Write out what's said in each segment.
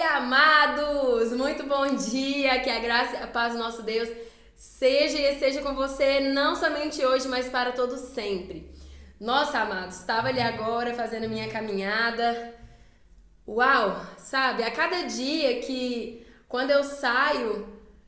Amados! Muito bom dia! Que a graça e a paz do nosso Deus esteja com você, não somente hoje, mas para todo sempre. Nossa, amados, estava ali agora fazendo a minha caminhada. Uau! Sabe, a cada dia que quando eu saio,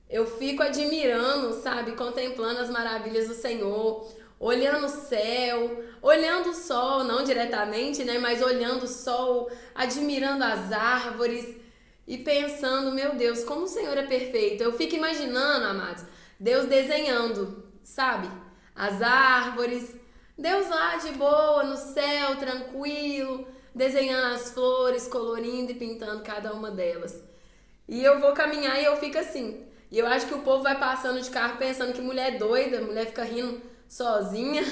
eu fico admirando, sabe, contemplando as maravilhas do Senhor, olhando o céu, olhando o sol, não diretamente, né, mas olhando o sol, admirando as árvores e pensando, meu Deus, como o Senhor é perfeito. Eu fico imaginando, amados, Deus desenhando, sabe, as árvores, Deus lá de boa no céu, tranquilo, desenhando as flores, colorindo e pintando cada uma delas. E eu vou caminhar e eu fico assim. E eu acho que o povo vai passando de carro pensando que mulher é doida, mulher fica rindo sozinha.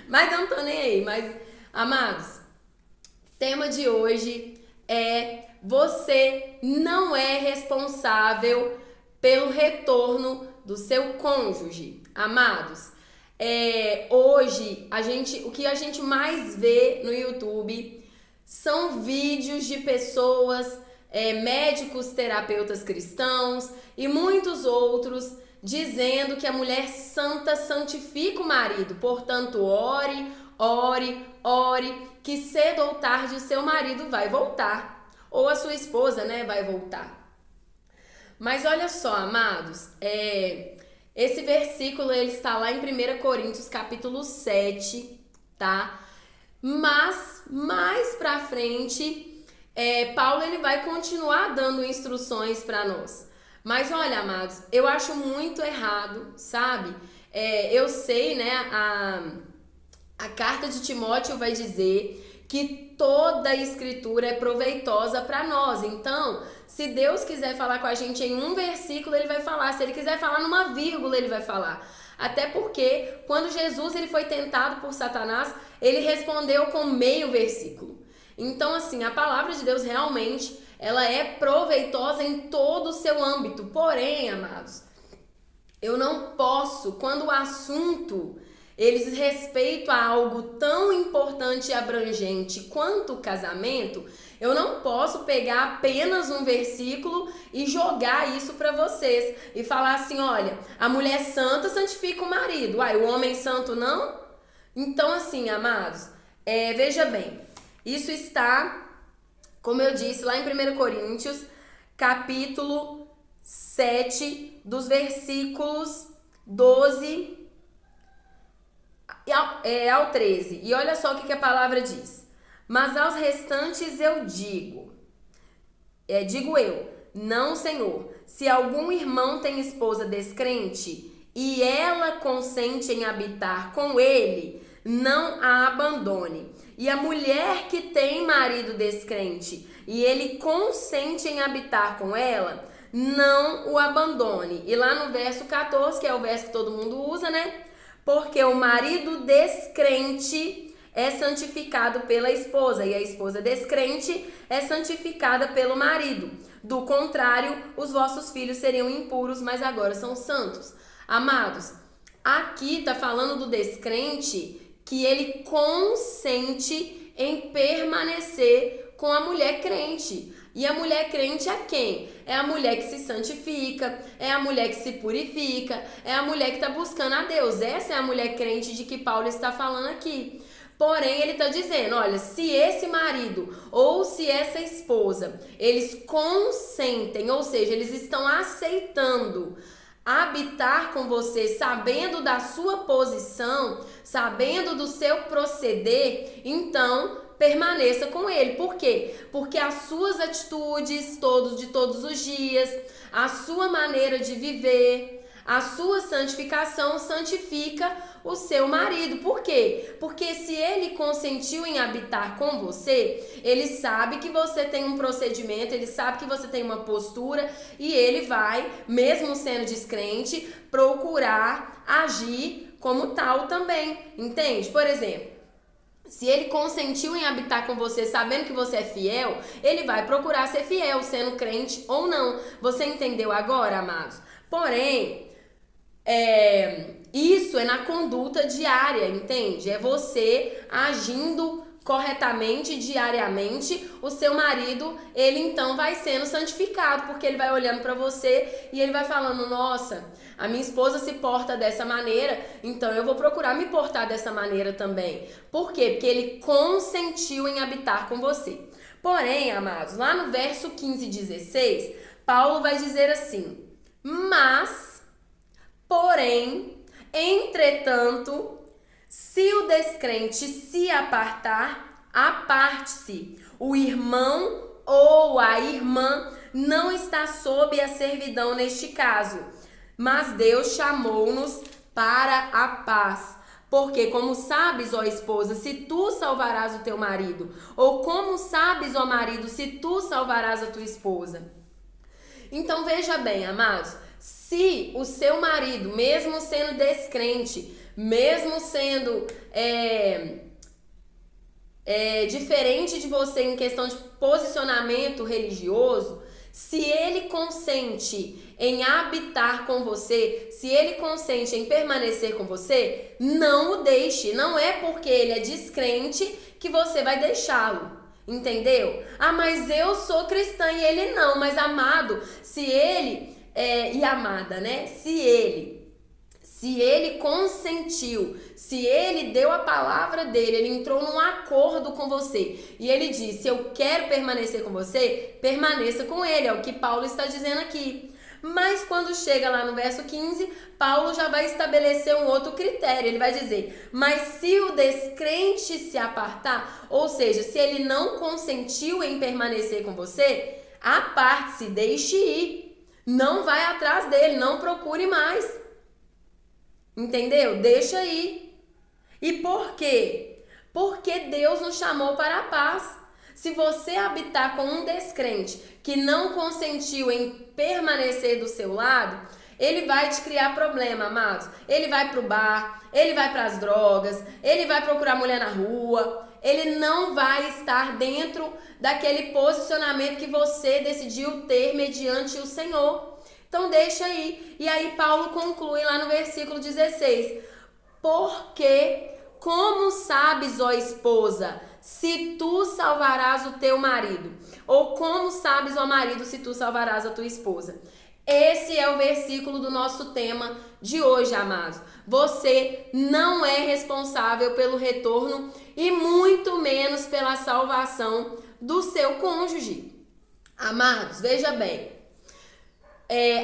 Mas eu não tô nem aí. Mas, amados, tema de hoje é: você não é responsável pelo retorno do seu cônjuge. Amados, hoje o que a gente mais vê no YouTube são vídeos de pessoas, médicos, terapeutas cristãos e muitos outros dizendo que a mulher santa santifica o marido. Portanto, ore, ore, ore, que cedo ou tarde o seu marido vai voltar. Ou a sua esposa, né, vai voltar. Mas olha só, amados, esse versículo ele está lá em 1 Coríntios capítulo 7, tá? Mas mais pra frente, Paulo ele vai continuar dando instruções para nós. Mas olha, amados, eu acho muito errado, sabe? Eu sei, né, a carta de Timóteo vai dizer que toda a escritura é proveitosa para nós. Então, se Deus quiser falar com a gente em um versículo, ele vai falar. Se ele quiser falar numa vírgula, ele vai falar. Até porque, quando Jesus ele foi tentado por Satanás, ele respondeu com meio versículo. Então, assim, a palavra de Deus realmente, ela é proveitosa em todo o seu âmbito. Porém, amados, eu não posso, quando o assunto ele diz respeito a algo tão importante e abrangente quanto o casamento, eu não posso pegar apenas um versículo e jogar isso para vocês e falar assim, olha, a mulher santa santifica o marido, o homem santo não? Então assim, amados, veja bem, isso está, como eu disse, lá em 1 Coríntios, capítulo 7, dos versículos 12 ao 13. E olha só o que a palavra diz. Mas aos restantes eu digo eu, não, Senhor, se algum irmão tem esposa descrente e ela consente em habitar com ele, não a abandone. E a mulher que tem marido descrente e ele consente em habitar com ela, não o abandone. E lá no verso 14, que é o verso que todo mundo usa, né? Porque o marido descrente é santificado pela esposa e a esposa descrente é santificada pelo marido. Do contrário, os vossos filhos seriam impuros, mas agora são santos. Amados, aqui tá falando do descrente que ele consente em permanecer com a mulher crente. E a mulher crente é quem? É a mulher que se santifica, é a mulher que se purifica, é a mulher que está buscando a Deus. Essa é a mulher crente de que Paulo está falando aqui. Porém, ele está dizendo, olha, se esse marido ou se essa esposa, eles consentem, ou seja, eles estão aceitando habitar com você, sabendo da sua posição, sabendo do seu proceder, então permaneça com ele. Por quê? Porque as suas atitudes de todos os dias, a sua maneira de viver, a sua santificação santifica o seu marido. Por quê? Porque se ele consentiu em habitar com você, ele sabe que você tem um procedimento, ele sabe que você tem uma postura e ele vai, mesmo sendo descrente, procurar agir como tal também. Entende? Por exemplo, se ele consentiu em habitar com você sabendo que você é fiel, ele vai procurar ser fiel, sendo crente ou não. Você entendeu agora, amados? Porém, isso é na conduta diária, entende? É você agindo corretamente, diariamente, o seu marido, ele então vai sendo santificado, porque ele vai olhando para você e ele vai falando, nossa, a minha esposa se porta dessa maneira, então eu vou procurar me portar dessa maneira também. Por quê? Porque ele consentiu em habitar com você. Porém, amados, lá no verso 15 e 16, Paulo vai dizer assim, mas, porém, entretanto, se o descrente se apartar, aparte-se. O irmão ou a irmã não está sob a servidão neste caso, mas Deus chamou-nos para a paz. Porque como sabes, ó esposa, se tu salvarás o teu marido, ou como sabes, ó marido, se tu salvarás a tua esposa. Então veja bem, amados, se o seu marido, mesmo sendo descrente, mesmo sendo diferente de você em questão de posicionamento religioso, se ele consente em habitar com você, se ele consente em permanecer com você, não o deixe. Não é porque ele é descrente que você vai deixá-lo. Entendeu? Ah, mas eu sou cristã e ele não. Mas amado, se ele, e amada, né? Se ele consentiu, se ele deu a palavra dele, ele entrou num acordo com você e ele disse, eu quero permanecer com você, permaneça com ele, é o que Paulo está dizendo aqui. Mas quando chega lá no verso 15, Paulo já vai estabelecer um outro critério, ele vai dizer, mas se o descrente se apartar, ou seja, se ele não consentiu em permanecer com você, aparte-se, deixe ir, não vai atrás dele, não procure mais. Entendeu? Deixa aí. E por quê? Porque Deus nos chamou para a paz. Se você habitar com um descrente que não consentiu em permanecer do seu lado, ele vai te criar problema, amados. Ele vai pro bar, ele vai para as drogas, ele vai procurar mulher na rua, ele não vai estar dentro daquele posicionamento que você decidiu ter mediante o Senhor. Então deixa aí. E aí Paulo conclui lá no versículo 16. Porque, como sabes, ó esposa, se tu salvarás o teu marido? Ou como sabes, ó marido, se tu salvarás a tua esposa? Esse é o versículo do nosso tema de hoje, amados. Você não é responsável pelo retorno e muito menos pela salvação do seu cônjuge. Amados, veja bem.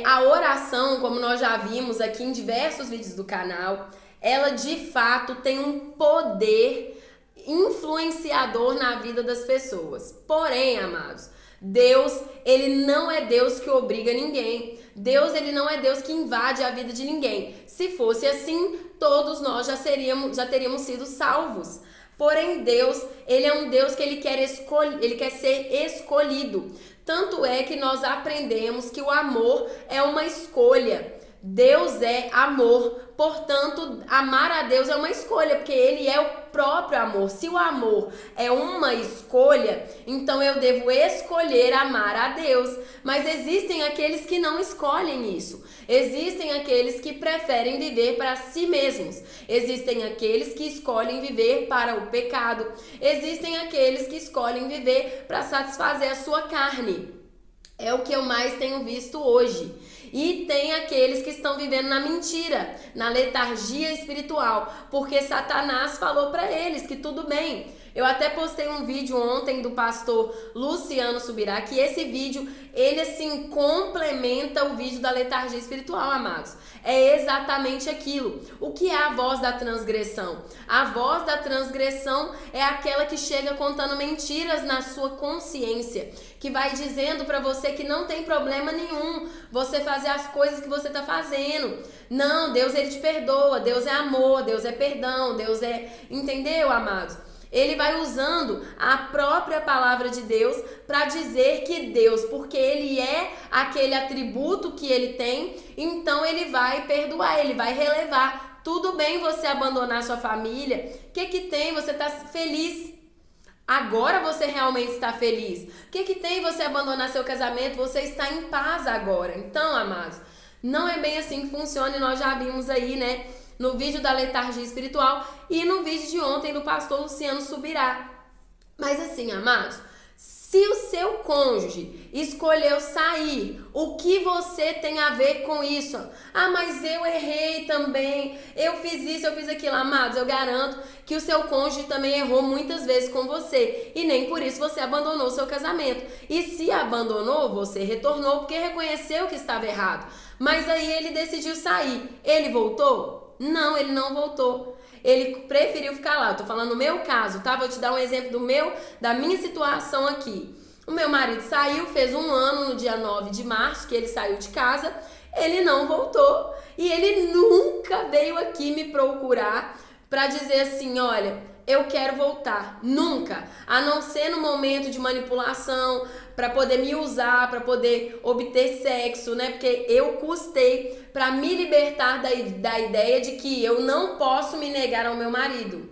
A oração, como nós já vimos aqui em diversos vídeos do canal, ela de fato tem um poder influenciador na vida das pessoas. Porém, amados, Deus, ele não é Deus que obriga ninguém. Deus, ele não é Deus que invade a vida de ninguém. Se fosse assim, todos nós já teríamos sido salvos. Porém, Deus, ele é um Deus que ele quer ser escolhido. Tanto é que nós aprendemos que o amor é uma escolha. Deus é amor, portanto, amar a Deus é uma escolha, porque ele é o próprio amor. Se o amor é uma escolha, então eu devo escolher amar a Deus. Mas existem aqueles que não escolhem isso. Existem aqueles que preferem viver para si mesmos. Existem aqueles que escolhem viver para o pecado. Existem aqueles que escolhem viver para satisfazer a sua carne. É o que eu mais tenho visto hoje. E tem aqueles que estão vivendo na mentira, na letargia espiritual, porque Satanás falou para eles que tudo bem. Eu até postei um vídeo ontem do pastor Luciano Subirá, que esse vídeo, ele assim complementa o vídeo da letargia espiritual, amados. É exatamente aquilo. O que é a voz da transgressão? A voz da transgressão é aquela que chega contando mentiras na sua consciência, que vai dizendo para você que não tem problema nenhum você fazer as coisas que você tá fazendo. Não, Deus, ele te perdoa, Deus é amor, Deus é perdão, Deus é... Entendeu, amados? Ele vai usando a própria palavra de Deus para dizer que Deus, porque ele é aquele atributo que ele tem, então ele vai perdoar, ele vai relevar. Tudo bem você abandonar sua família, o que tem? Você tá feliz? Agora você realmente está feliz. O que tem você abandonar seu casamento? Você está em paz agora. Então, amados, não é bem assim que funciona e nós já vimos aí, no vídeo da letargia espiritual e no vídeo de ontem do pastor Luciano Subirá. Mas assim, amados, se o seu cônjuge escolheu sair, o que você tem a ver com isso? Ah, mas eu errei também, eu fiz isso, eu fiz aquilo. Amados, eu garanto que o seu cônjuge também errou muitas vezes com você e nem por isso você abandonou o seu casamento. E se abandonou, você retornou porque reconheceu que estava errado. Mas aí ele decidiu sair. Ele voltou? Não, ele não voltou. Ele preferiu ficar lá. Eu tô falando no meu caso, tá? Vou te dar um exemplo da minha situação aqui. O meu marido saiu, fez 1 ano no dia 9 de março que ele saiu de casa. Ele não voltou e ele nunca veio aqui me procurar pra dizer assim, olha, eu quero voltar. Nunca. A não ser no momento de manipulação, pra poder me usar, pra poder obter sexo, né? Porque eu custei pra me libertar da ideia de que eu não posso me negar ao meu marido.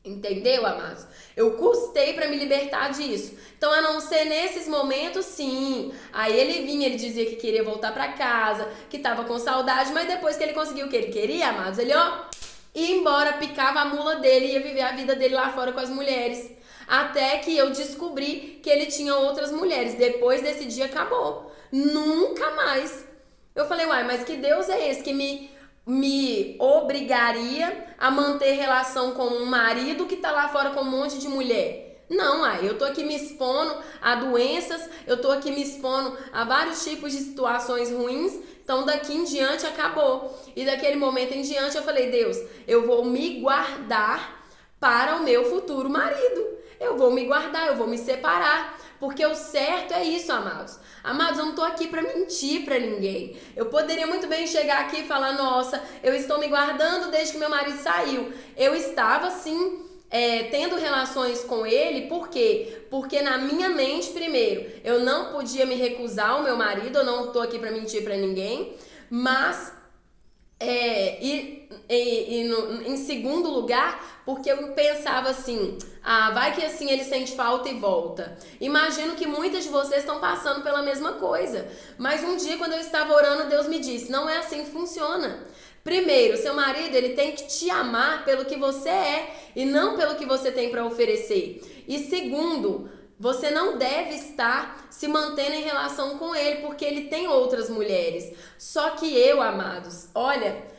Entendeu, amados? Eu custei pra me libertar disso. Então, a não ser nesses momentos, sim. Aí ele vinha, ele dizia que queria voltar pra casa, que tava com saudade, mas depois que ele conseguiu o que ele queria, amados, ele, ia embora, picava a mula dele, ia viver a vida dele lá fora com as mulheres. Até que eu descobri que ele tinha outras mulheres. Depois desse dia, acabou. Nunca mais. Eu falei, uai, mas que Deus é esse que me obrigaria a manter relação com um marido que tá lá fora com um monte de mulher? Não, eu tô aqui me expondo a doenças, eu tô aqui me expondo a vários tipos de situações ruins, então daqui em diante acabou. E daquele momento em diante eu falei, Deus, eu vou me guardar para o meu futuro marido. Eu vou me guardar, eu vou me separar, porque o certo é isso, amados. Amados, eu não tô aqui pra mentir pra ninguém. Eu poderia muito bem chegar aqui e falar, nossa, eu estou me guardando desde que meu marido saiu. Eu estava, sim, tendo relações com ele, por quê? Porque na minha mente, primeiro, eu não podia me recusar ao meu marido, eu não tô aqui pra mentir pra ninguém, mas... em segundo lugar, porque eu pensava assim, vai que assim ele sente falta e volta. Imagino que muitas de vocês estão passando pela mesma coisa. Mas um dia, quando eu estava orando, Deus me disse, não é assim que funciona. Primeiro, seu marido, ele tem que te amar pelo que você é e não pelo que você tem para oferecer. E segundo, você não deve estar se mantendo em relação com ele, porque ele tem outras mulheres. Só que eu, amados, olha,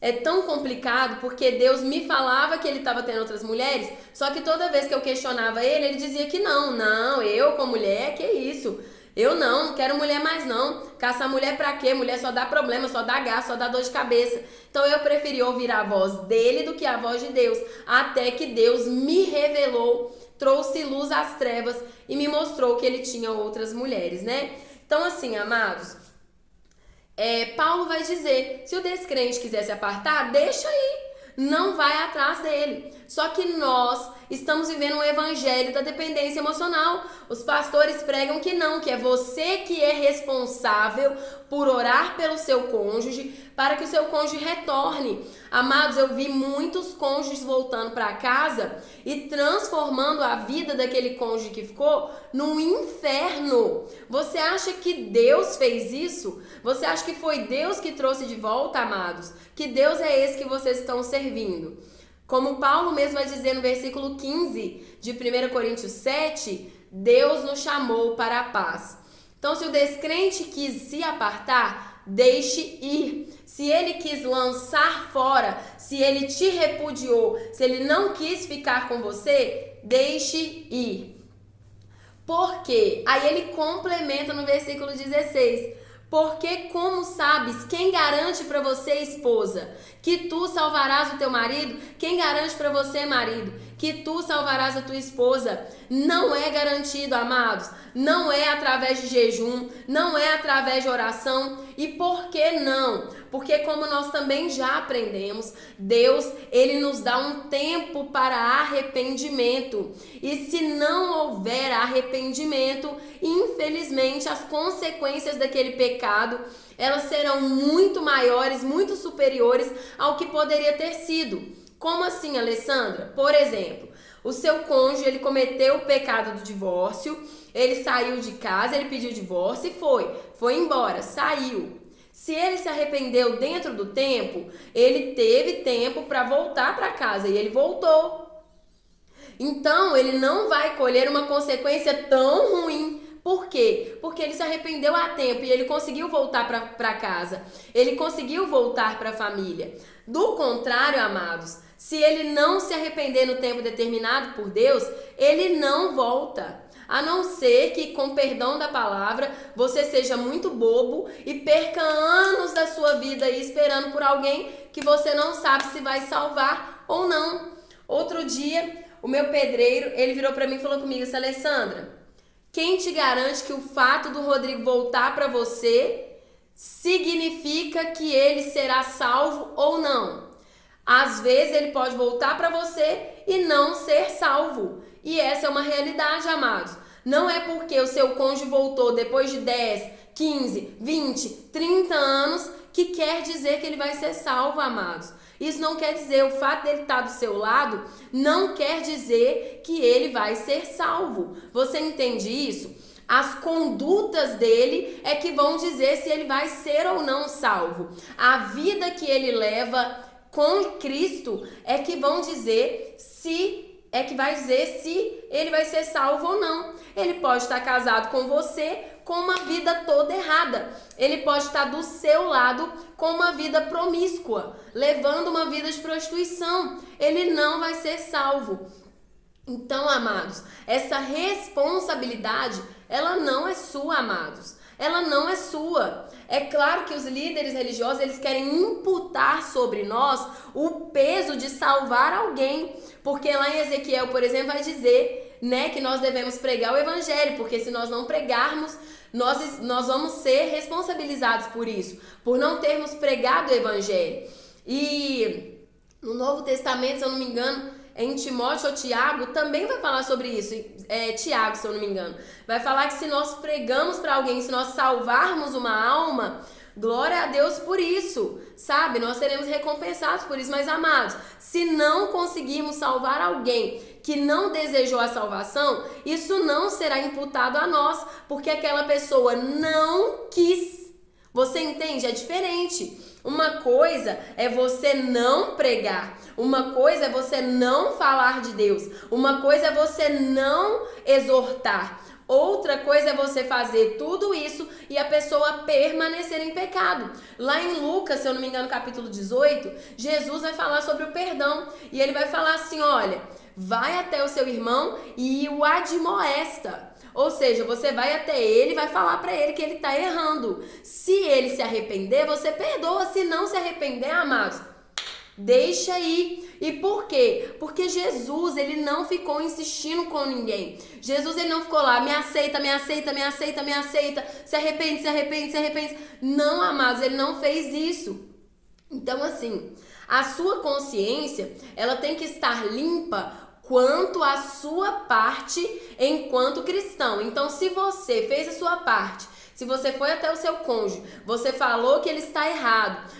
é tão complicado, porque Deus me falava que ele estava tendo outras mulheres, só que toda vez que eu questionava ele, ele dizia que não, eu com mulher, que isso? Eu não quero mulher mais não. Caçar mulher pra quê? Mulher só dá problema, só dá gasto, só dá dor de cabeça. Então eu preferi ouvir a voz dele do que a voz de Deus, até que Deus me revelou, trouxe luz às trevas e me mostrou que ele tinha outras mulheres, né? Então assim, amados, Paulo vai dizer, se o descrente quiser se apartar, deixa aí, não vai atrás dele. Só que nós estamos vivendo um evangelho da dependência emocional. Os pastores pregam que não, que é você que é responsável por orar pelo seu cônjuge para que o seu cônjuge retorne. Amados, eu vi muitos cônjuges voltando para casa e transformando a vida daquele cônjuge que ficou num inferno. Você acha que Deus fez isso? Você acha que foi Deus que trouxe de volta, amados? Que Deus é esse que vocês estão servindo? Como Paulo mesmo vai dizer no versículo 15 de 1 Coríntios 7, Deus nos chamou para a paz. Então, se o descrente quis se apartar, deixe ir. Se ele quis lançar fora, se ele te repudiou, se ele não quis ficar com você, deixe ir. Por quê? Aí ele complementa no versículo 16. Porque como sabes, quem garante para você, esposa, que tu salvarás o teu marido? Quem garante para você, marido, que tu salvarás a tua esposa? Não é garantido, amados. Não é através de jejum, não é através de oração. E por que não? Porque como nós também já aprendemos, Deus, ele nos dá um tempo para arrependimento. E se não houver arrependimento, infelizmente as consequências daquele pecado, elas serão muito maiores, muito superiores ao que poderia ter sido. Como assim, Alessandra? Por exemplo, o seu cônjuge, ele cometeu o pecado do divórcio, ele saiu de casa, ele pediu divórcio e foi embora, saiu. Se ele se arrependeu dentro do tempo, ele teve tempo para voltar para casa e ele voltou. Então ele não vai colher uma consequência tão ruim. Por quê? Porque ele se arrependeu a tempo e ele conseguiu voltar para casa. Ele conseguiu voltar para a família. Do contrário, amados, se ele não se arrepender no tempo determinado por Deus, ele não volta. A não ser que, com perdão da palavra, você seja muito bobo e perca anos da sua vida aí esperando por alguém que você não sabe se vai salvar ou não. Outro dia, o meu pedreiro, ele virou para mim e falou comigo assim: Alessandra, quem te garante que o fato do Rodrigo voltar para você significa que ele será salvo ou não? Às vezes ele pode voltar para você e não ser salvo. E essa é uma realidade, amados. Não é porque o seu cônjuge voltou depois de 10, 15, 20, 30 anos que quer dizer que ele vai ser salvo, amados. Isso não quer dizer, o fato dele estar do seu lado não quer dizer que ele vai ser salvo. Você entende isso? As condutas dele é que vão dizer se ele vai ser ou não salvo. A vida que ele leva com Cristo é que vão dizer se ele vai ser salvo ou não. Ele pode estar casado com você com uma vida toda errada. Ele pode estar do seu lado com uma vida promíscua, levando uma vida de prostituição. Ele não vai ser salvo. Então, amados, essa responsabilidade, ela não é sua, amados. Ela não é sua. É claro que os líderes religiosos, eles querem imputar sobre nós o peso de salvar alguém. Porque lá em Ezequiel, por exemplo, vai dizer, né, que nós devemos pregar o evangelho. Porque se nós não pregarmos, nós vamos ser responsabilizados por isso. Por não termos pregado o evangelho. E no Novo Testamento, se eu não me engano, em Timóteo ou Tiago, também vai falar sobre isso. Tiago, se eu não me engano. Vai falar que se nós pregamos para alguém, se nós salvarmos uma alma, glória a Deus por isso, sabe? Nós seremos recompensados por isso. Mas, amados, se não conseguirmos salvar alguém que não desejou a salvação, isso não será imputado a nós, porque aquela pessoa não quis. Você entende? É diferente. Uma coisa é você não pregar. Uma coisa é você não falar de Deus. Uma coisa é você não exortar. Outra coisa é você fazer tudo isso e a pessoa permanecer em pecado. Lá em Lucas, se eu não me engano, capítulo 18, Jesus vai falar sobre o perdão. E ele vai falar assim, olha, vai até o seu irmão e o admoesta. Ou seja, você vai até ele e vai falar para ele que ele está errando. Se ele se arrepender, você perdoa. Se não se arrepender, amados, deixa aí. E por quê? Porque Jesus, ele não ficou insistindo com ninguém. Jesus, ele não ficou lá, me aceita, me aceita, me aceita, me aceita, se arrepende, se arrepende, se arrepende. Não, amados, ele não fez isso. Então, assim, a sua consciência, ela tem que estar limpa quanto à sua parte enquanto cristão. Então, se você fez a sua parte, se você foi até o seu cônjuge, você falou que ele está errado,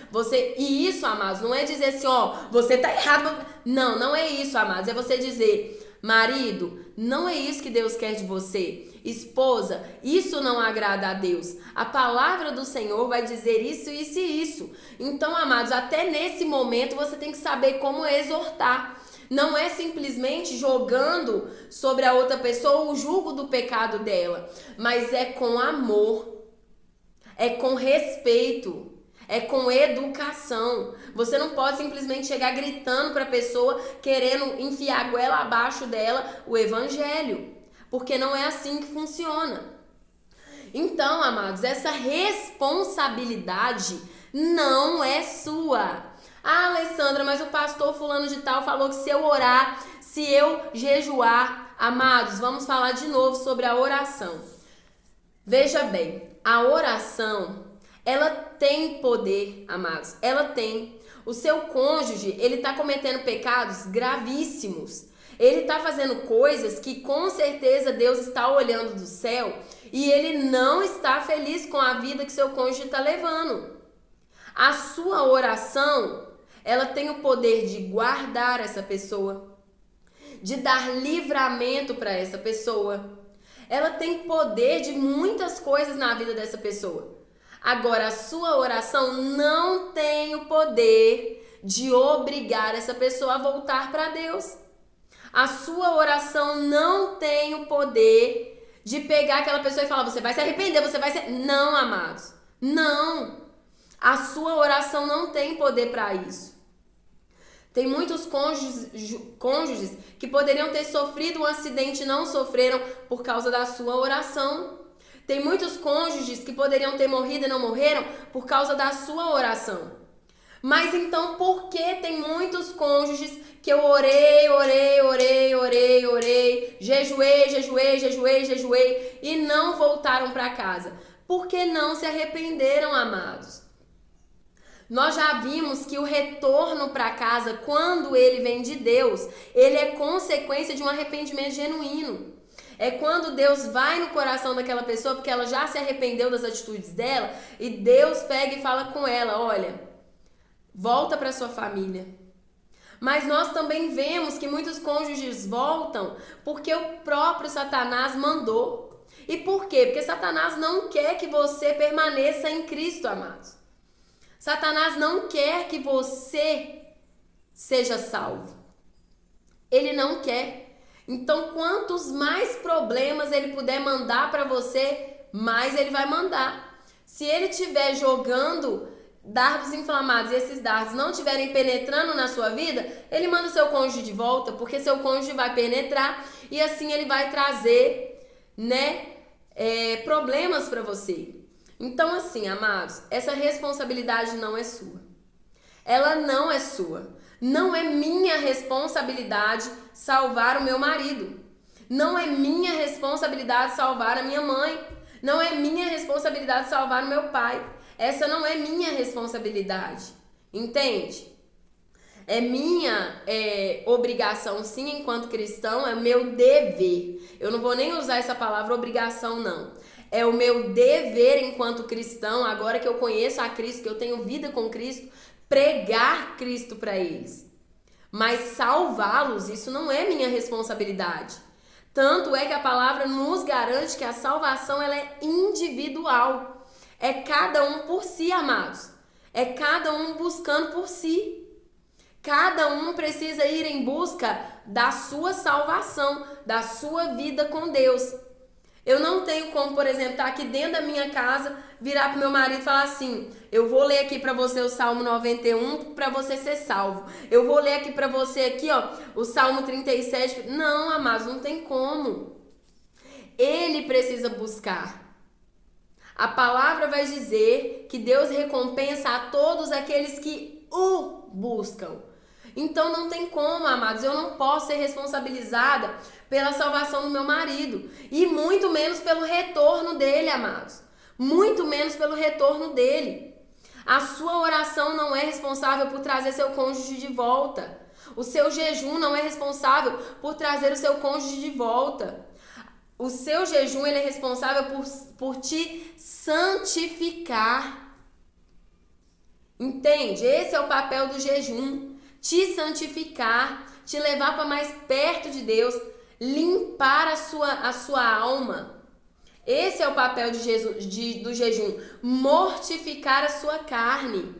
e isso, amados, não é dizer assim, ó, você está errado. Não, não é isso, amados. É você dizer, marido, não é isso que Deus quer de você. Esposa, isso não agrada a Deus. A palavra do Senhor vai dizer isso, isso e isso. Então, amados, até nesse momento você tem que saber como exortar. Não é simplesmente jogando sobre a outra pessoa o jugo do pecado dela, mas é com amor, é com respeito, é com educação. Você não pode simplesmente chegar gritando para a pessoa, querendo enfiar a goela abaixo dela o evangelho, porque não é assim que funciona. Então, amados, essa responsabilidade não é sua. Ah, Alessandra, mas o pastor fulano de tal falou que se eu orar, se eu jejuar, amados, vamos falar de novo sobre a oração. Veja bem, a oração, ela tem poder, amados, ela tem. O seu cônjuge, ele está cometendo pecados gravíssimos. Ele está fazendo coisas que com certeza Deus está olhando do céu e ele não está feliz com a vida que seu cônjuge está levando. A sua oração, ela tem o poder de guardar essa pessoa, de dar livramento para essa pessoa. Ela tem poder de muitas coisas na vida dessa pessoa. Agora, a sua oração não tem o poder de obrigar essa pessoa a voltar para Deus. A sua oração não tem o poder de pegar aquela pessoa e falar, você vai se arrepender, você vai se... Não, amados. Não. A sua oração não tem poder para isso. Tem muitos cônjuges que poderiam ter sofrido um acidente e não sofreram por causa da sua oração. Tem muitos cônjuges que poderiam ter morrido e não morreram por causa da sua oração. Mas então por que tem muitos cônjuges que eu orei, jejuei e não voltaram para casa? Porque não se arrependeram, amados. Nós já vimos que o retorno para casa, quando ele vem de Deus, ele é consequência de um arrependimento genuíno. É quando Deus vai no coração daquela pessoa, porque ela já se arrependeu das atitudes dela, e Deus pega e fala com ela, olha, volta para sua família. Mas nós também vemos que muitos cônjuges voltam porque o próprio Satanás mandou. E por quê? Porque Satanás não quer que você permaneça em Cristo, amados. Satanás não quer que você seja salvo. Ele não quer. Então, quantos mais problemas ele puder mandar para você, mais ele vai mandar. Se ele estiver jogando dardos inflamados e esses dardos não estiverem penetrando na sua vida, ele manda o seu cônjuge de volta, porque seu cônjuge vai penetrar e assim ele vai trazer, problemas para você. Então, assim, amados, essa responsabilidade não é sua. Ela não é sua. Não é minha responsabilidade salvar o meu marido. Não é minha responsabilidade salvar a minha mãe. Não é minha responsabilidade salvar o meu pai. Essa não é minha responsabilidade. Entende? É minha obrigação, sim, enquanto cristão, é meu dever. Eu não vou nem usar essa palavra obrigação, não. É o meu dever enquanto cristão, agora que eu conheço a Cristo, que eu tenho vida com Cristo, pregar Cristo para eles. Mas salvá-los, isso não é minha responsabilidade. Tanto é que a palavra nos garante que a salvação ela é individual. É cada um por si, amados. É cada um buscando por si. Cada um precisa ir em busca da sua salvação, da sua vida com Deus. Eu não tenho como, por exemplo, estar aqui dentro da minha casa, virar pro meu marido e falar assim, eu vou ler aqui para você o Salmo 91 para você ser salvo. Eu vou ler aqui para você aqui, ó, o Salmo 37. Não, amados, não tem como. Ele precisa buscar. A palavra vai dizer que Deus recompensa a todos aqueles que o buscam. Então não tem como, amados, eu não posso ser responsabilizada pela salvação do meu marido. E muito menos pelo retorno dele, amados. Muito menos pelo retorno dele. A sua oração não é responsável por trazer seu cônjuge de volta. O seu jejum não é responsável por trazer o seu cônjuge de volta. O seu jejum ele é responsável por te santificar. Entende? Esse é o papel do jejum. Te santificar, te levar para mais perto de Deus, limpar a sua alma. Esse é o papel do jejum, mortificar a sua carne.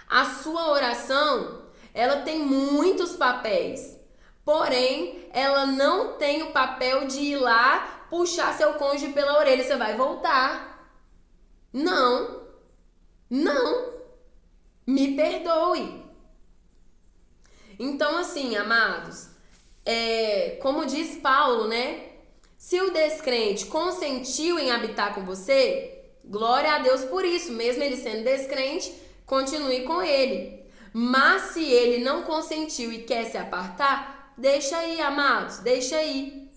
A sua oração, ela tem muitos papéis, porém, ela não tem o papel de ir lá, puxar seu cônjuge pela orelha, você vai voltar. Não, me perdoe. Então, assim, amados, como diz Paulo, né? Se o descrente consentiu em habitar com você, glória a Deus por isso. Mesmo ele sendo descrente, continue com ele. Mas se ele não consentiu e quer se apartar, deixa aí, amados, deixa aí.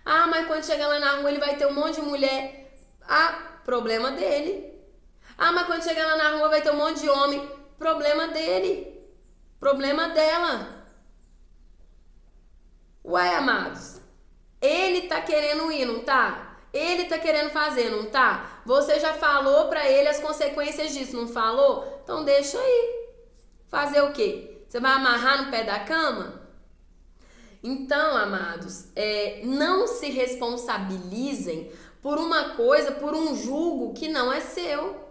Ah, mas quando chegar lá na rua ele vai ter um monte de mulher. Ah, problema dele. Ah, mas quando chegar lá na rua vai ter um monte de homem. Problema dele. Problema dela. Ué, amados, ele tá querendo ir, não tá? Ele tá querendo fazer, não tá? Você já falou pra ele as consequências disso, não falou? Então deixa aí. Fazer o quê? Você vai amarrar no pé da cama? Então, amados, não se responsabilizem por uma coisa, por um julgo que não é seu.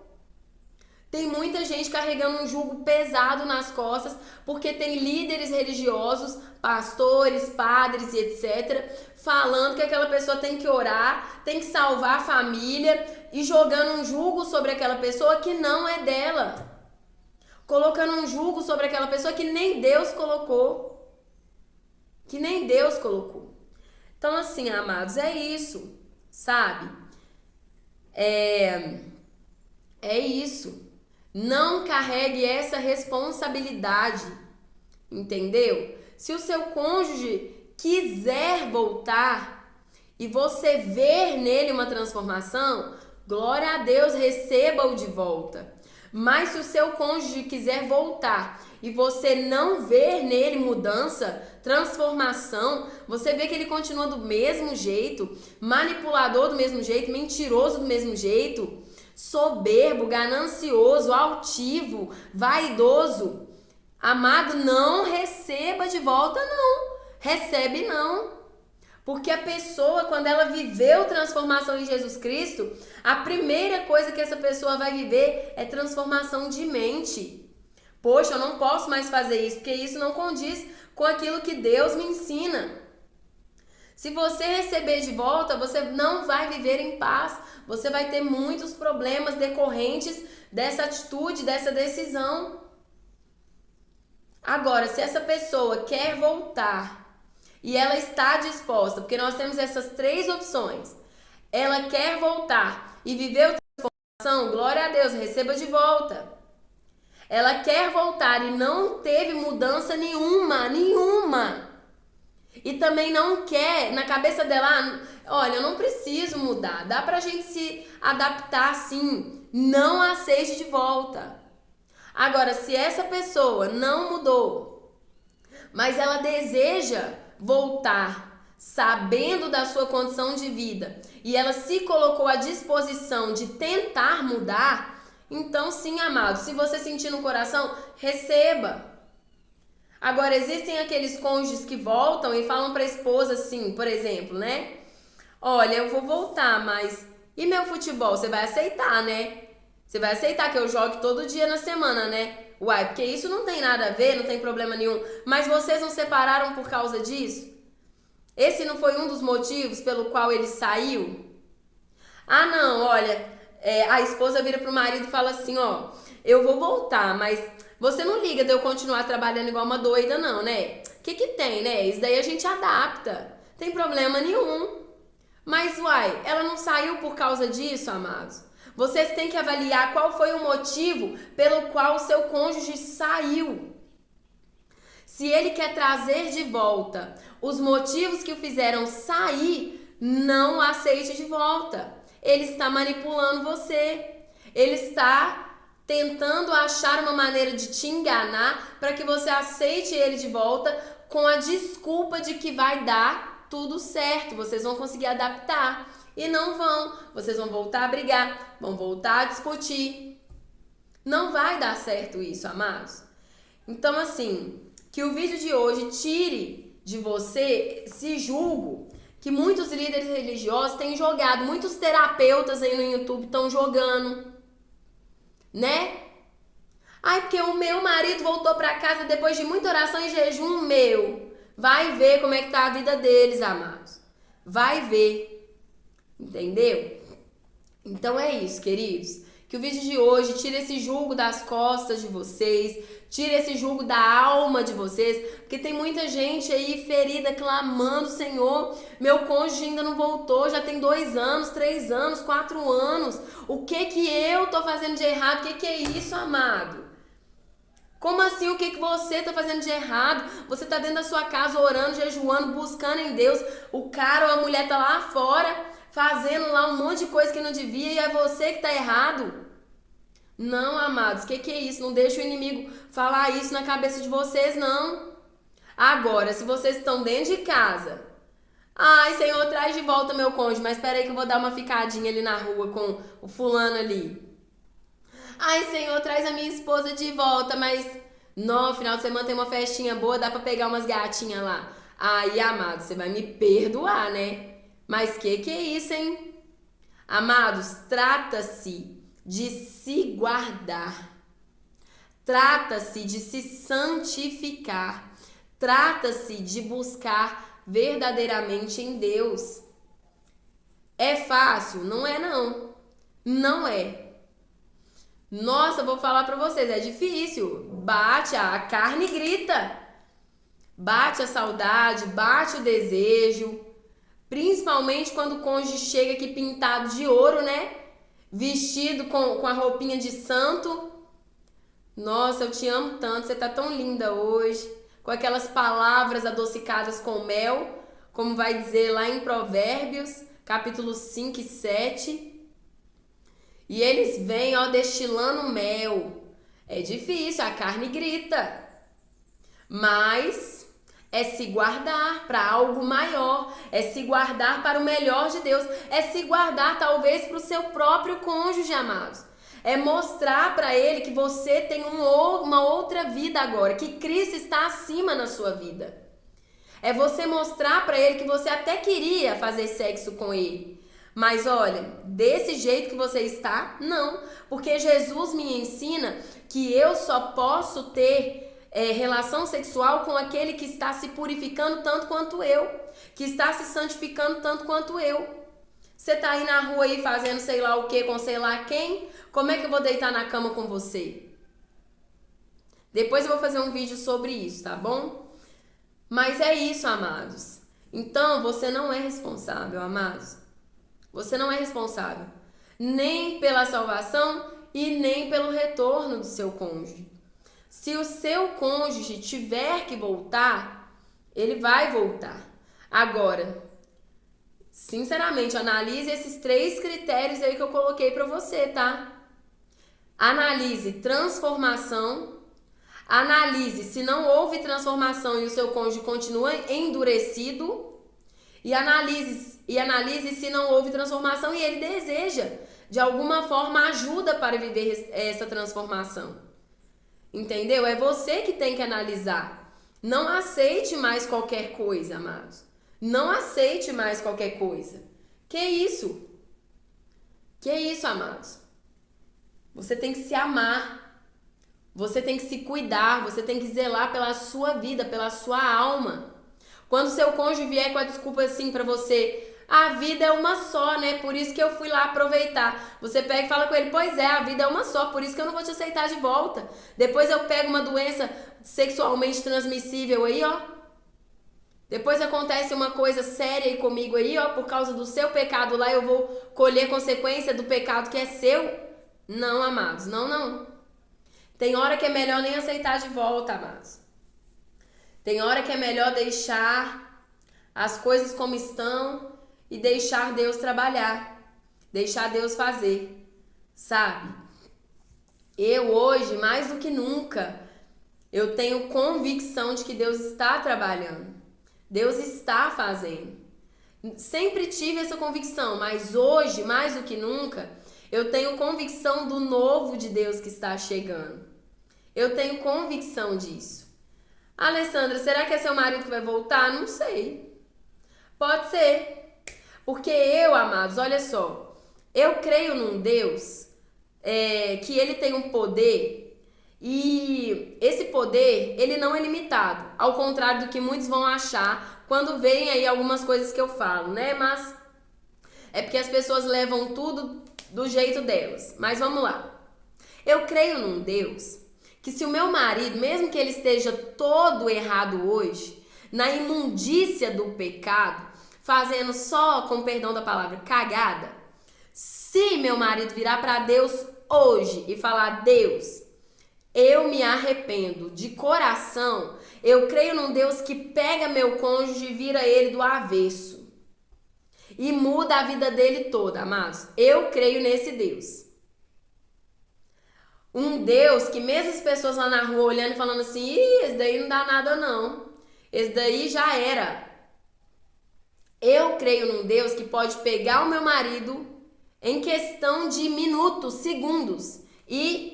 Tem muita gente carregando um jugo pesado nas costas porque tem líderes religiosos, pastores, padres e etc., falando que aquela pessoa tem que orar, tem que salvar a família e jogando um jugo sobre aquela pessoa que não é dela. Colocando um jugo sobre aquela pessoa que nem Deus colocou. Que nem Deus colocou. Então, assim, amados, é isso, sabe? É isso. Não carregue essa responsabilidade, entendeu? Se o seu cônjuge quiser voltar e você ver nele uma transformação, glória a Deus, receba-o de volta. Mas se o seu cônjuge quiser voltar e você não ver nele mudança, transformação, você vê que ele continua do mesmo jeito, manipulador do mesmo jeito, mentiroso do mesmo jeito, soberbo, ganancioso, altivo, vaidoso, amado, não receba de volta, não. Recebe não. Porque a pessoa, quando ela viveu transformação em Jesus Cristo, a primeira coisa que essa pessoa vai viver é transformação de mente. Poxa, eu não posso mais fazer isso, porque isso não condiz com aquilo que Deus me ensina. Se você receber de volta, você não vai viver em paz. Você vai ter muitos problemas decorrentes dessa atitude, dessa decisão. Agora, se essa pessoa quer voltar e ela está disposta, porque nós temos essas três opções. Ela quer voltar e viver a transformação, glória a Deus, receba de volta. Ela quer voltar e não teve mudança nenhuma. E também não quer, na cabeça dela, olha, eu não preciso mudar, dá pra gente se adaptar sim. Não aceite de volta. Agora, se essa pessoa não mudou, mas ela deseja voltar, sabendo da sua condição de vida, e ela se colocou à disposição de tentar mudar, então sim, amado, se você sentir no coração, receba. Agora, existem aqueles cônjuges que voltam e falam pra esposa assim, por exemplo, né? Olha, eu vou voltar, mas e meu futebol? Você vai aceitar, né? Você vai aceitar que eu jogue todo dia na semana, né? Uai, porque isso não tem nada a ver, não tem problema nenhum. Mas vocês não separaram por causa disso? Esse não foi um dos motivos pelo qual ele saiu? Ah, não, olha, a esposa vira pro marido e fala assim, ó, eu vou voltar, mas você não liga de eu continuar trabalhando igual uma doida, não, né? O que tem, né? Isso daí a gente adapta. Tem problema nenhum. Mas, uai, ela não saiu por causa disso, amados? Vocês têm que avaliar qual foi o motivo pelo qual o seu cônjuge saiu. Se ele quer trazer de volta os motivos que o fizeram sair, não aceite de volta. Ele está manipulando você. Ele está tentando achar uma maneira de te enganar para que você aceite ele de volta com a desculpa de que vai dar tudo certo. Vocês vão conseguir adaptar. E não vão. Vocês vão voltar a brigar, vão voltar a discutir. Não vai dar certo isso, amados. Então, assim, que o vídeo de hoje tire de você esse julgo que muitos líderes religiosos têm jogado. Muitos terapeutas aí no YouTube estão jogando, né? Ai, porque o meu marido voltou pra casa depois de muita oração e jejum meu. Vai ver como é que tá a vida deles, amados. Vai ver. Entendeu? Então é isso, queridos. Que o vídeo de hoje tire esse jugo das costas de vocês, tire esse jugo da alma de vocês, porque tem muita gente aí ferida, clamando, Senhor, meu cônjuge ainda não voltou, já tem 2 anos, 3 anos, 4 anos. O que eu tô fazendo de errado? O que é isso, amado? Como assim, o que você tá fazendo de errado? Você tá dentro da sua casa orando, jejuando, buscando em Deus. O cara ou a mulher tá lá fora fazendo lá um monte de coisa que não devia e é você que tá errado. Não, amados, o que é isso? Não deixa o inimigo falar isso na cabeça de vocês, não. Agora, se vocês estão dentro de casa, ai, Senhor, traz de volta meu cônjuge, mas espera aí que eu vou dar uma ficadinha ali na rua com o fulano ali. Ai, Senhor, traz a minha esposa de volta, mas no final de semana tem uma festinha boa, dá pra pegar umas gatinhas lá. Aí, amado, você vai me perdoar, né? Mas que é isso, hein? Amados, trata-se de se guardar. Trata-se de se santificar. Trata-se de buscar verdadeiramente em Deus. É fácil? Não é não. Não é. Nossa, eu vou falar pra vocês, é difícil. Bate, a carne grita. Bate a saudade, bate o desejo. Principalmente quando o cônjuge chega aqui pintado de ouro, né? Vestido com a roupinha de santo. Nossa, eu te amo tanto, você tá tão linda hoje. Com aquelas palavras adocicadas com mel, como vai dizer lá em Provérbios, capítulo 5 e 7. E eles vêm, ó, destilando mel. É difícil, a carne grita. Mas é se guardar para algo maior. É se guardar para o melhor de Deus. É se guardar talvez para o seu próprio cônjuge, amados. É mostrar para ele que você tem uma outra vida agora. Que Cristo está acima na sua vida. É você mostrar para ele que você até queria fazer sexo com ele. Mas olha, desse jeito que você está, não. Porque Jesus me ensina que eu só posso ter relação sexual com aquele que está se purificando tanto quanto eu. Que está se santificando tanto quanto eu. Você tá aí na rua aí fazendo sei lá o que com sei lá quem? Como é que eu vou deitar na cama com você? Depois eu vou fazer um vídeo sobre isso, tá bom? Mas é isso, amados. Então, você não é responsável, amados. Você não é responsável nem pela salvação e nem pelo retorno do seu cônjuge. Se o seu cônjuge tiver que voltar, ele vai voltar. Agora, sinceramente, analise esses 3 critérios aí que eu coloquei pra você, tá? Analise transformação. Analise se não houve transformação e o seu cônjuge continua endurecido. E analise se não houve transformação e ele deseja, de alguma forma, ajuda para viver essa transformação. Entendeu? É você que tem que analisar. Não aceite mais qualquer coisa, amados. Não aceite mais qualquer coisa. Que isso? Que isso, amados? Você tem que se amar. Você tem que se cuidar. Você tem que zelar pela sua vida, pela sua alma. Quando seu cônjuge vier com a desculpa assim pra você, a vida é uma só, né? Por isso que eu fui lá aproveitar. Você pega e fala com ele, pois é, a vida é uma só, por isso que eu não vou te aceitar de volta. Depois eu pego uma doença sexualmente transmissível aí, ó. Depois acontece uma coisa séria aí comigo aí, ó, por causa do seu pecado lá, eu vou colher consequência do pecado que é seu. Não, amados, não, não. Tem hora que é melhor nem aceitar de volta, amados. Tem hora que é melhor deixar as coisas como estão e deixar Deus trabalhar, deixar Deus fazer, sabe? Eu hoje, mais do que nunca, eu tenho convicção de que Deus está trabalhando, Deus está fazendo. Sempre tive essa convicção, mas hoje, mais do que nunca, eu tenho convicção do novo de Deus que está chegando. Eu tenho convicção disso. Alessandra, será que é seu marido que vai voltar? Não sei. Pode ser. Porque eu, amados, olha só. Eu creio num Deus que ele tem um poder e esse poder, ele não é limitado. Ao contrário do que muitos vão achar quando veem aí algumas coisas que eu falo, né? Mas é porque as pessoas levam tudo do jeito delas. Mas vamos lá. Eu creio num Deus que se o meu marido, mesmo que ele esteja todo errado hoje, na imundícia do pecado, fazendo só, com perdão da palavra, cagada, se meu marido virar para Deus hoje e falar, Deus, eu me arrependo de coração, eu creio num Deus que pega meu cônjuge e vira ele do avesso e muda a vida dele toda, amados. Eu creio nesse Deus. Um Deus que mesmo as pessoas lá na rua olhando e falando assim, esse daí não dá nada não, esse daí já era. Eu creio num Deus que pode pegar o meu marido em questão de minutos, segundos e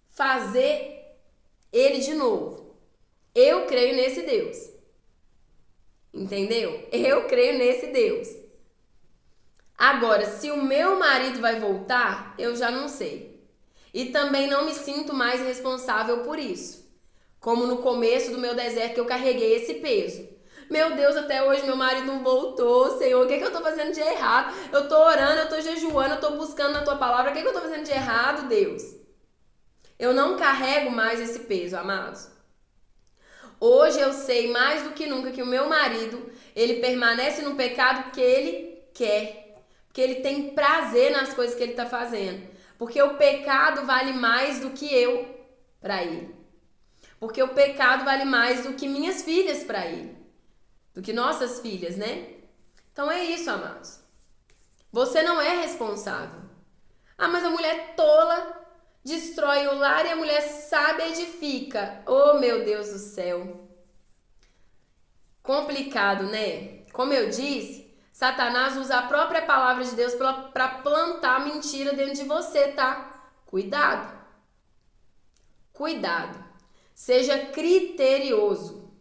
fazer ele de novo. Eu creio nesse Deus. Entendeu? Eu creio nesse Deus. Agora, se o meu marido vai voltar, eu já não sei. E também não me sinto mais responsável por isso. Como no começo do meu deserto que eu carreguei esse peso. Meu Deus, até hoje meu marido não voltou, Senhor, o que é que eu tô fazendo de errado? Eu tô orando, eu tô jejuando, eu tô buscando na tua palavra, o que é que eu tô fazendo de errado, Deus? Eu não carrego mais esse peso, amados. Hoje eu sei mais do que nunca que o meu marido, ele permanece no pecado porque ele quer. Porque ele tem prazer nas coisas que ele tá fazendo. Porque o pecado vale mais do que eu para ele. Porque o pecado vale mais do que minhas filhas para ele. Do que nossas filhas, né? Então é isso, amados. Você não é responsável. Ah, mas a mulher tola destrói o lar e a mulher sábia edifica. Oh, meu Deus do céu. Complicado, né? Como eu disse, Satanás usa a própria palavra de Deus para plantar mentira dentro de você, tá? Cuidado. Cuidado. Seja criterioso.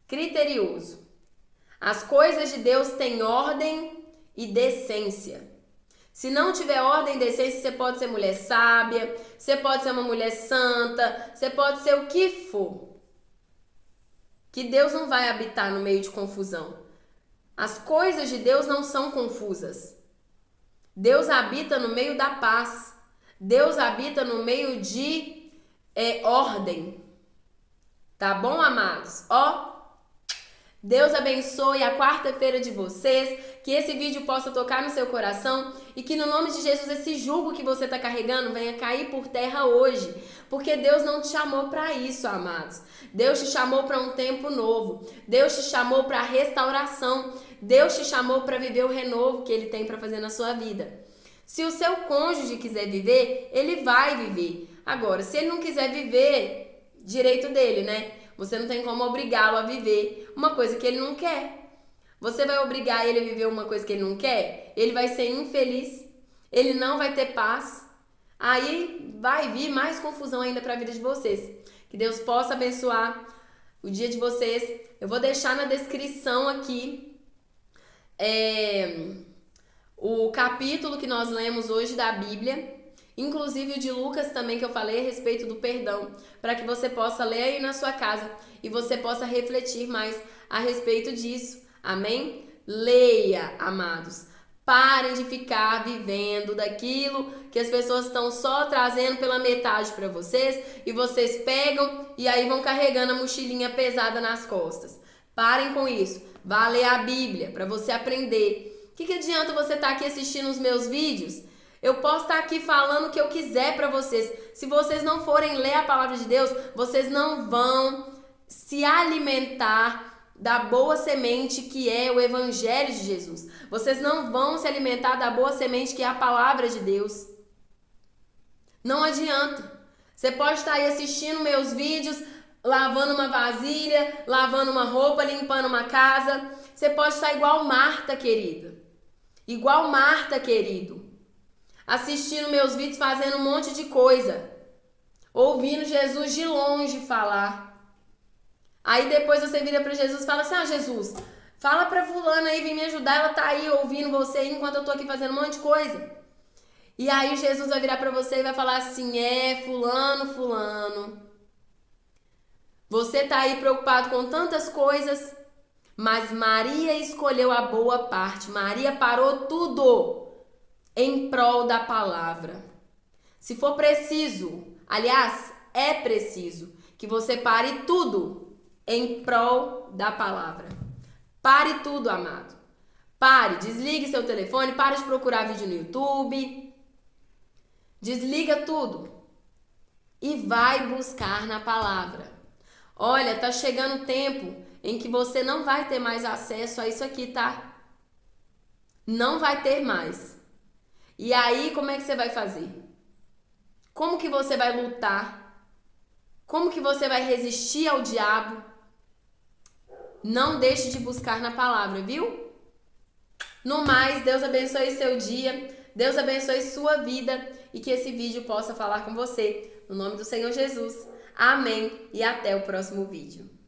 Criterioso. As coisas de Deus têm ordem e decência. Se não tiver ordem e decência, você pode ser mulher sábia, você pode ser uma mulher santa, você pode ser o que for. Que Deus não vai habitar no meio de confusão. As coisas de Deus não são confusas. Deus habita no meio da paz. Deus habita no meio de ordem. Tá bom, amados? Ó, Deus abençoe a quarta-feira de vocês, que esse vídeo possa tocar no seu coração e que no nome de Jesus esse jugo que você está carregando venha cair por terra hoje, porque Deus não te chamou para isso, amados. Deus te chamou para um tempo novo, Deus te chamou para restauração, Deus te chamou para viver o renovo que Ele tem para fazer na sua vida. Se o seu cônjuge quiser viver, ele vai viver. Agora, se ele não quiser viver, direito dele, né? Você não tem como obrigá-lo a viver uma coisa que ele não quer. Você vai obrigar ele a viver uma coisa que ele não quer? Ele vai ser infeliz. Ele não vai ter paz. Aí vai vir mais confusão ainda para a vida de vocês. Que Deus possa abençoar o dia de vocês. Eu vou deixar na descrição aqui o capítulo que nós lemos hoje da Bíblia. Inclusive o de Lucas também, que eu falei a respeito do perdão, para que você possa ler aí na sua casa e você possa refletir mais a respeito disso. Amém? Leia, amados. Parem de ficar vivendo daquilo que as pessoas estão só trazendo pela metade para vocês e vocês pegam e aí vão carregando a mochilinha pesada nas costas. Parem com isso. Vá ler a Bíblia para você aprender. O que adianta você estar aqui assistindo os meus vídeos? Eu posso estar aqui falando o que eu quiser para vocês. Se vocês não forem ler a palavra de Deus, vocês não vão se alimentar da boa semente que é o Evangelho de Jesus. Vocês não vão se alimentar da boa semente que é a palavra de Deus. Não adianta. Você pode estar aí assistindo meus vídeos, lavando uma vasilha, lavando uma roupa, limpando uma casa. Você pode estar igual Marta, querida. Igual Marta, querido. Assistindo meus vídeos, fazendo um monte de coisa. Ouvindo Jesus de longe falar. Aí depois você vira para Jesus e fala assim: ah, Jesus, fala pra fulana aí, vem me ajudar. Ela tá aí ouvindo você enquanto eu tô aqui fazendo um monte de coisa. E aí Jesus vai virar pra você e vai falar assim: fulano. Você tá aí preocupado com tantas coisas, mas Maria escolheu a boa parte. Maria parou tudo em prol da palavra. Se for preciso, aliás, é preciso que você pare tudo em prol da palavra. Pare tudo, amado. Pare, desligue seu telefone, pare de procurar vídeo no YouTube. Desliga tudo e vai buscar na palavra. Olha, tá chegando o tempo em que você não vai ter mais acesso a isso aqui, tá? Não vai ter mais. E aí, como é que você vai fazer? Como que você vai lutar? Como que você vai resistir ao diabo? Não deixe de buscar na palavra, viu? No mais, Deus abençoe seu dia, Deus abençoe sua vida e que esse vídeo possa falar com você. No nome do Senhor Jesus. Amém e até o próximo vídeo.